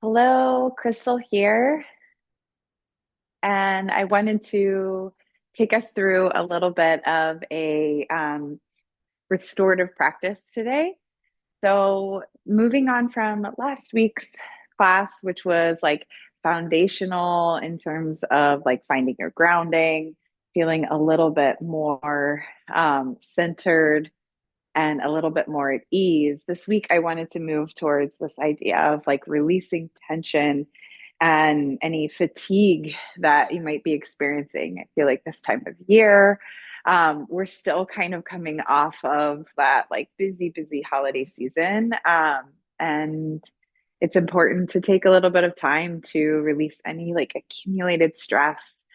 Hello, Krystle here, and I wanted to take us through a little bit of a restorative practice today. So, moving on from last week's class, which was like foundational in terms of like finding your grounding, feeling a little bit more centered and a little bit more at ease. This week, I wanted to move towards this idea of like releasing tension and any fatigue that you might be experiencing. I feel like this time of year, we're still kind of coming off of that like busy holiday season. And it's important to take a little bit of time to release any like accumulated stress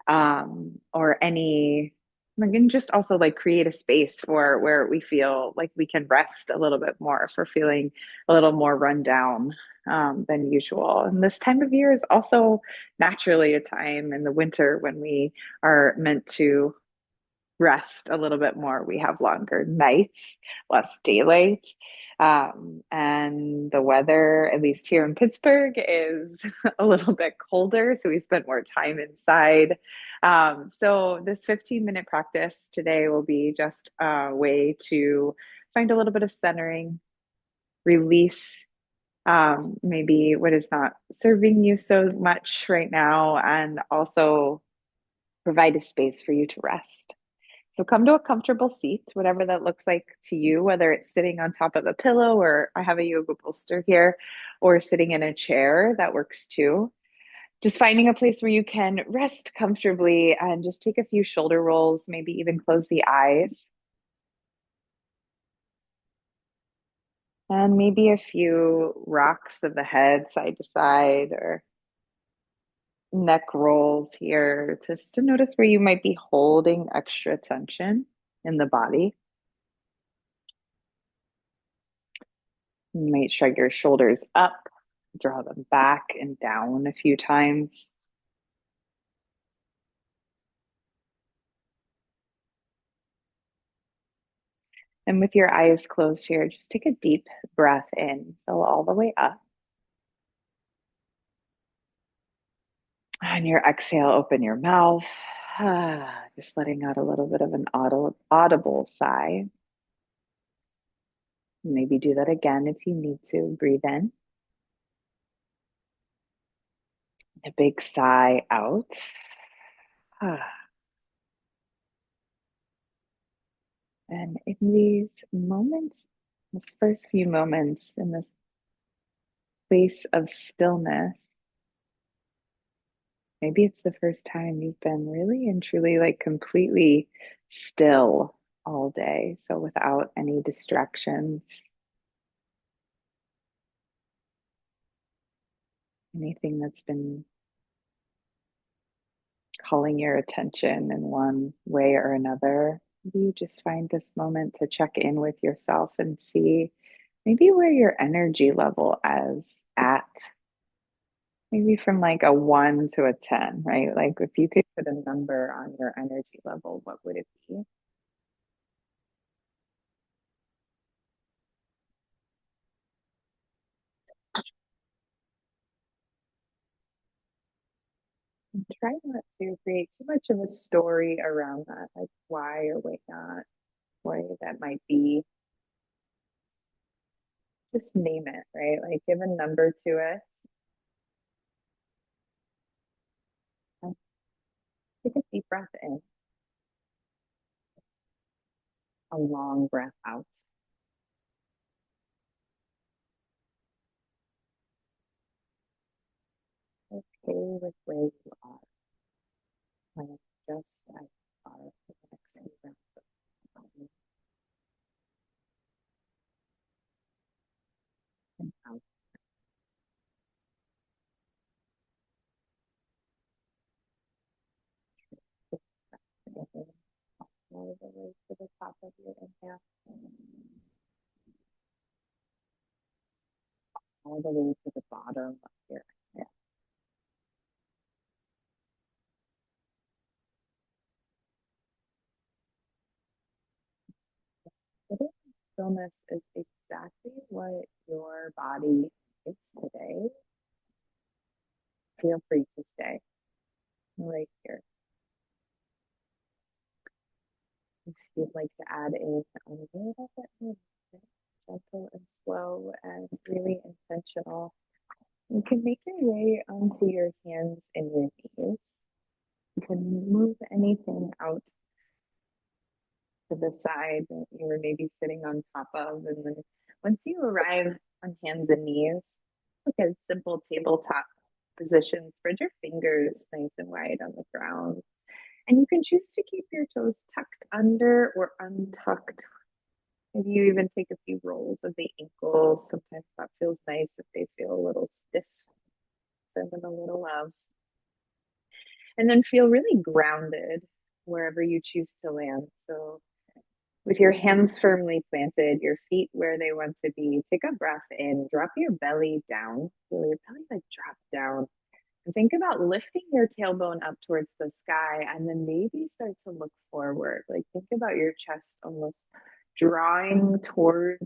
or any and just also like create a space for where we feel like we can rest a little bit more if we're feeling a little more run down than usual. And this time of year is also naturally a time in the winter when we are meant to rest a little bit more. We have longer nights, less daylight. And the weather, at least here in Pittsburgh, is a little bit colder. So we spent more time inside. So this 15-minute practice today will be just a way to find a little bit of centering, release maybe what is not serving you so much right now, and also provide a space for you to rest. So come to a comfortable seat, whatever that looks like to you, whether it's sitting on top of a pillow or I have a yoga bolster here, or sitting in a chair, that works too. Just finding a place where you can rest comfortably and just take a few shoulder rolls, maybe even close the eyes, and maybe a few rocks of the head side to side or neck rolls here, just to notice where you might be holding extra tension in the body. You might shrug your shoulders up, draw them back and down a few times. And with your eyes closed here, just take a deep breath in, fill all the way up. On your exhale, open your mouth, just letting out a little bit of an audible sigh. Maybe do that again if you need to. Breathe in, a big sigh out. And in these moments, the first few moments in this place of stillness, maybe it's the first time you've been really and truly like completely still all day. So without any distractions, anything that's been calling your attention in one way or another. Maybe you just find this moment to check in with yourself and see maybe where your energy level is at. Maybe from like a 1 to a 10, right? Like if you could put a number on your energy level, what would it be? And try not to create too much of a story around that, like why or why not, why that might be. Just name it, right? Like give a number to it. And take a deep breath in, a long breath out. Okay with where you are. When it's just as you are for the next few breaths. And out. Just in, all the way to the top of your inhale, all the way to the bottom of your exhale. Sitting in stillness is exactly what your body is today. feel free to stay right here. If you'd like to add in a little bit more gentle and slow and really intentional, you can make your way onto your hands and your knees. You can move anything out to the side that you were maybe sitting on top of. And then once you arrive on hands and knees, look at simple tabletop position. Spread your fingers nice and wide on the ground. And you can choose to keep your toes tucked under or untucked. Maybe you even take a few rolls of the ankles. Sometimes that feels nice if they feel a little stiff. Send them a little love. And then feel really grounded wherever you choose to land. So with your hands firmly planted, your feet where they want to be, take a breath in, drop your belly down. Feel your belly like drop down. And think about lifting your tailbone up towards the sky and then maybe start to look forward. Like think about your chest almost drawing towards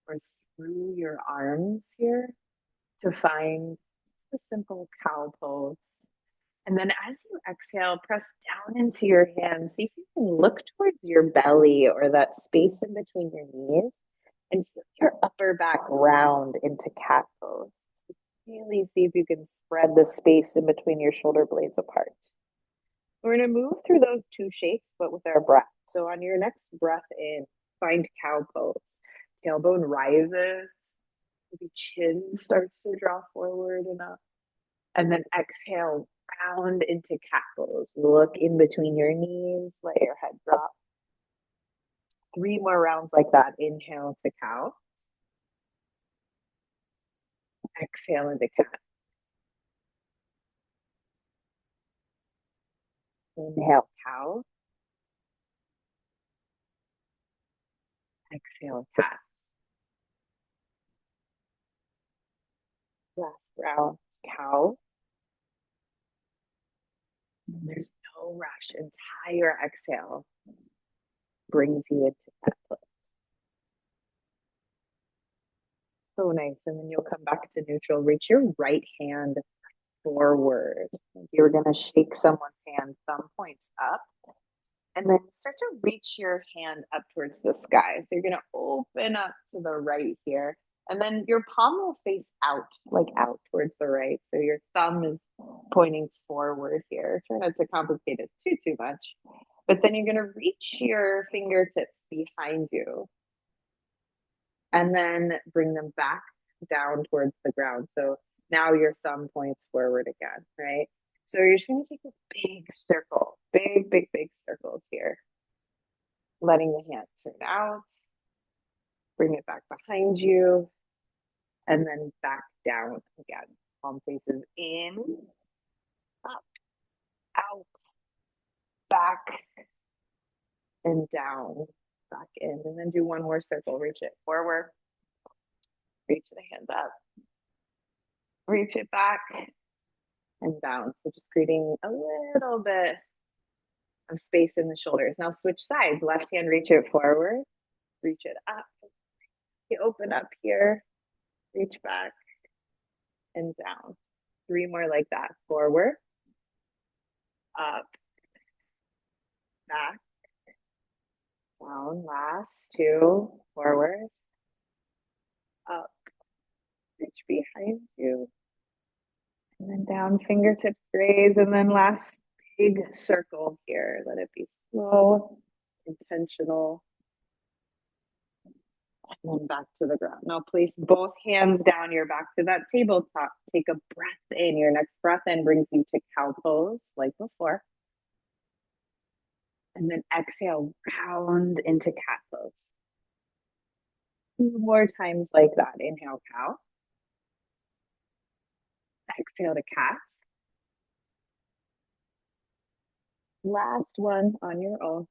or through your arms here to find just a simple cow pose. And then as you exhale, press down into your hands. See if you can look towards your belly or that space in between your knees and feel your upper back round into cat pose. Really see if you can spread the space in between your shoulder blades apart. We're going to move through those two shapes, but with our breath. So on your next breath in, find cow pose. Tailbone rises. Maybe chin starts to draw forward and up. And then exhale, round into cat pose. Look in between your knees, let your head drop. 3 more rounds like that. Inhale to cow. Exhale into cat. Inhale, cow. Exhale, cat. Last round, cow. And there's no rush. Entire exhale brings you into cat pose. So nice. And then you'll come back to neutral. Reach your right hand forward. You're going to shake someone's hand, thumb points up. And then start to reach your hand up towards the sky. So you're going to open up to the right here. And then your palm will face out, like out towards the right. So your thumb is pointing forward here. Try not to complicate it too much. But then you're going to reach your fingertips behind you. And then bring them back down towards the ground. So now your thumb points forward again, right? So you're just going to take a big circle, big circles here. Letting the hand turn out, bring it back behind you, and then back down again. Palm faces in, up, out, back, and down, back in. And then do one more circle. Reach it forward, reach the hand up, reach it back, and down. So just creating a little bit of space in the shoulders. Now switch sides. Left hand, reach it forward, reach it up. You open up here, reach back, and down. 3 more like that. Forward, up, back, down. Last 2. Forward, up, reach behind you, and then down. Fingertips graze, and then last big circle here. Let it be slow, intentional, and then back to the ground. Now place both hands down your back to that tabletop. Take a breath in. Your next breath in brings you to cow pose like before. And then exhale, round into cat pose. 2 more times like that. Inhale, cow. Exhale to cat. Last one on your own.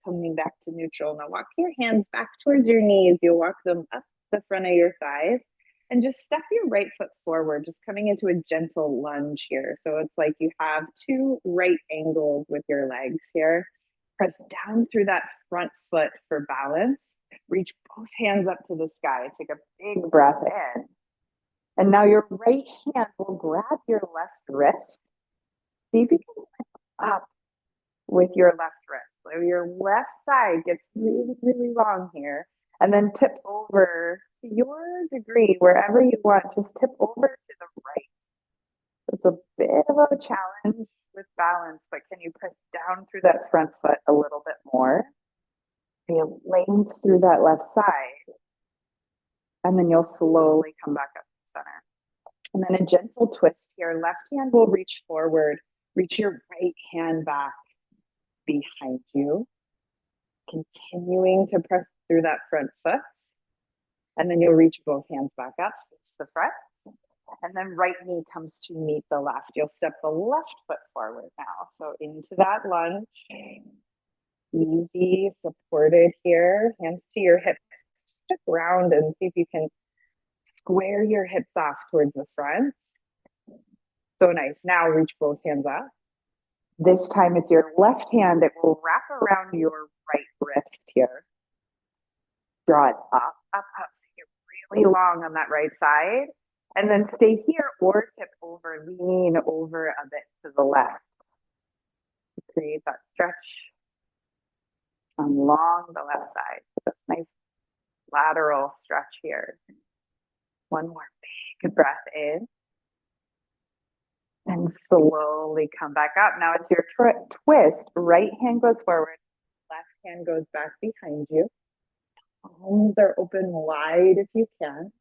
Coming back to neutral. Now walk your hands back towards your knees. You'll walk them up the front of your thighs and just step your right foot forward, just coming into a gentle lunge here. So it's like you have 2 right angles with your legs here. Press down through that front foot for balance. Reach both hands up to the sky. Take a big breath in. And now your right hand will grab your left wrist. See if you can lift up with your left wrist. So your left side gets really, really long here. And then tip over to your degree, wherever you want. Just tip over to the right. It's a bit of a challenge with balance, but can you press down through that front foot a little bit more? Feel length through that left side. And then you'll slowly come back up to center. And then a gentle twist here. Left hand will reach forward. Reach your right hand back behind you. Continuing to press through that front foot. And then you'll reach both hands back up, face the front. And then right knee comes to meet the left. You'll step the left foot forward now. So into that lunge. Easy, supported here. Hands to your hips. Stick around and see if you can square your hips off towards the front. So nice. Now reach both hands up. This time it's your left hand that will wrap around your right wrist here. Draw it up, up, up. So you're really long on that right side. And then stay here or tip over, lean over a bit to the left. Create that stretch along the left side. That's nice lateral stretch here. One more big breath in. And slowly come back up. Now it's your twist. Right hand goes forward. Left hand goes back behind you. Palms are open wide if you can.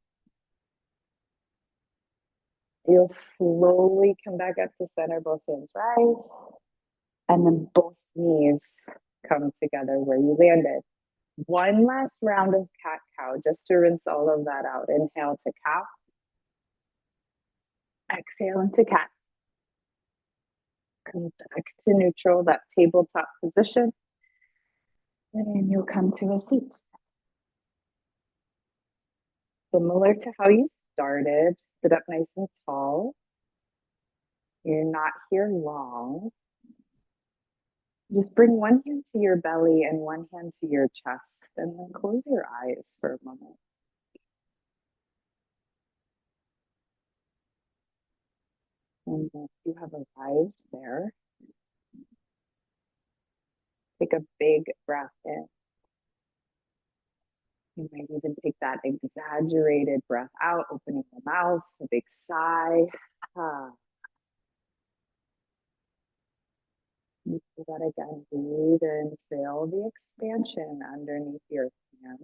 You'll slowly come back up to center, both hands rise. And then both knees come together where you landed. One last round of cat-cow just to rinse all of that out. Inhale to cow. Exhale into cat. Come back to neutral, that tabletop position. And then you'll come to a seat. Similar to how you started, sit up nice and tall. You're not here long. Just bring one hand to your belly and one hand to your chest, and then close your eyes for a moment. And if you have arrived there, take a big breath in. You might even take that exaggerated breath out, opening the mouth, a big sigh. You do that again. Breathe in, feel the expansion underneath your hand.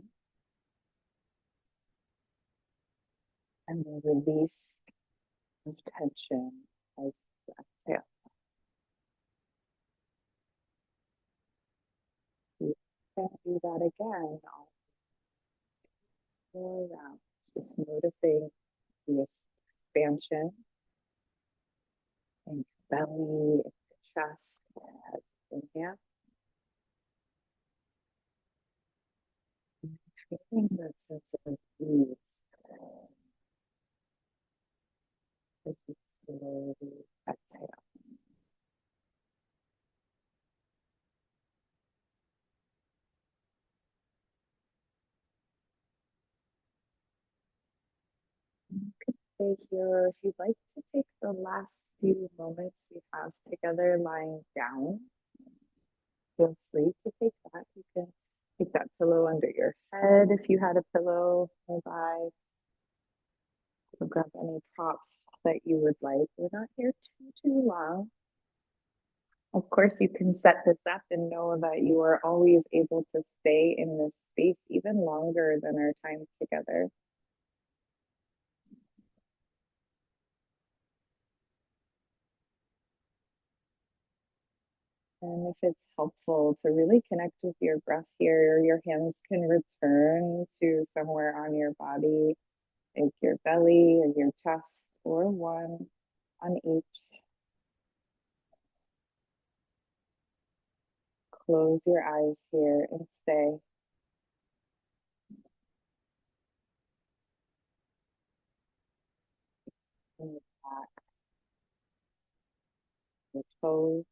And then release of tension as you exhale. You can do that again all around. Just noticing the expansion in your belly, in your chest, as you inhale. Feeling that sense of ease as you slowly exhale. You can stay here, if you'd like to take the last few moments we have together lying down. Feel free to take that. You can take that pillow under your head if you had a pillow nearby. So grab any props that you would like. We're not here too long. Of course, you can set this up and know that you are always able to stay in this space even longer than our time together. And if it's helpful to really connect with your breath here, your hands can return to somewhere on your body, like your belly or your chest, or one on each. Close your eyes here and stay. In the back, your toes.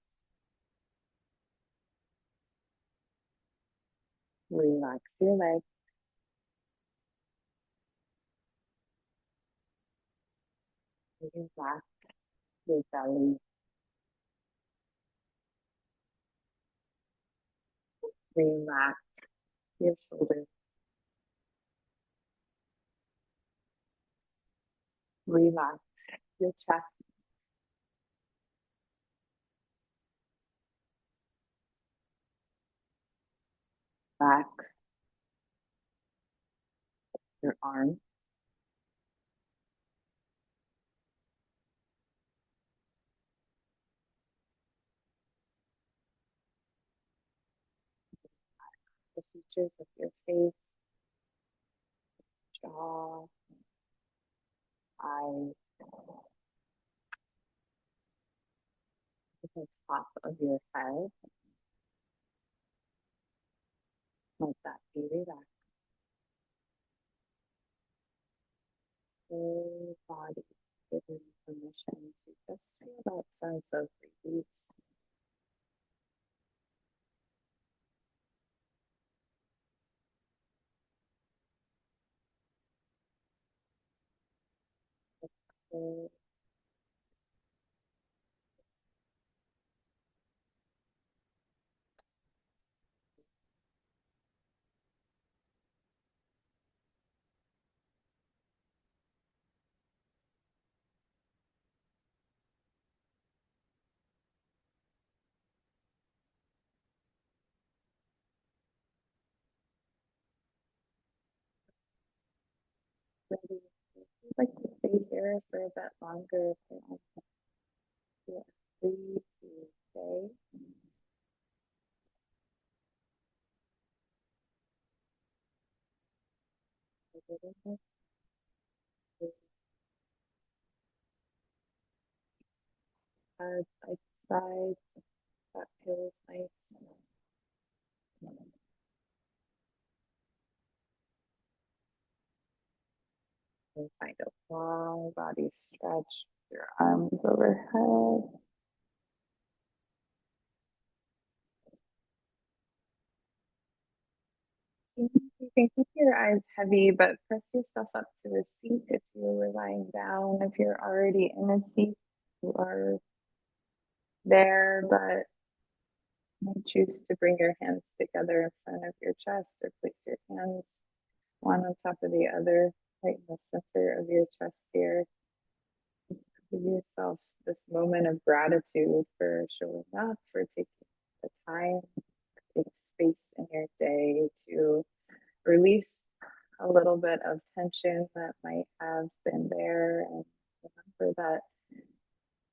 Relax your legs. Relax your belly, relax your shoulders, relax your chest, back, your arms, the features of your face, jaw, eyes, the top of your head. Let that be relaxed. Whole body, giving permission to just feel that sense of release. So ready. I'd like to stay here for a bit longer if I feel free to stay. Side by side, that feels nice. And find a long body stretch, your arms overhead. You can keep your eyes heavy, but press yourself up to the seat if you were lying down. If you're already in a seat, you are there, but you choose to bring your hands together in front of your chest or place your hands one on top of the other, right in the center of your chest here. Just give yourself this moment of gratitude for showing up, for taking the time, take space in your day to release a little bit of tension that might have been there, and remember that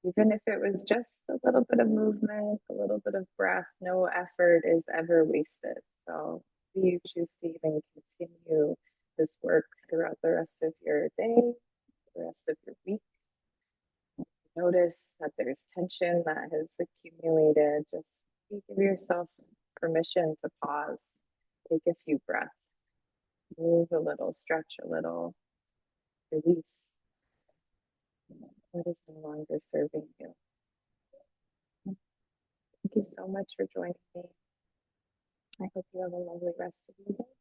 even if it was just a little bit of movement, a little bit of breath, no effort is ever wasted. So you choose to even continue this work throughout the rest of your day, the rest of your week. Notice that there's tension that has accumulated. Just give yourself permission to pause, take a few breaths, move a little, stretch a little, release what is no longer serving you. Thank you so much for joining me. I hope you have a lovely rest of your day.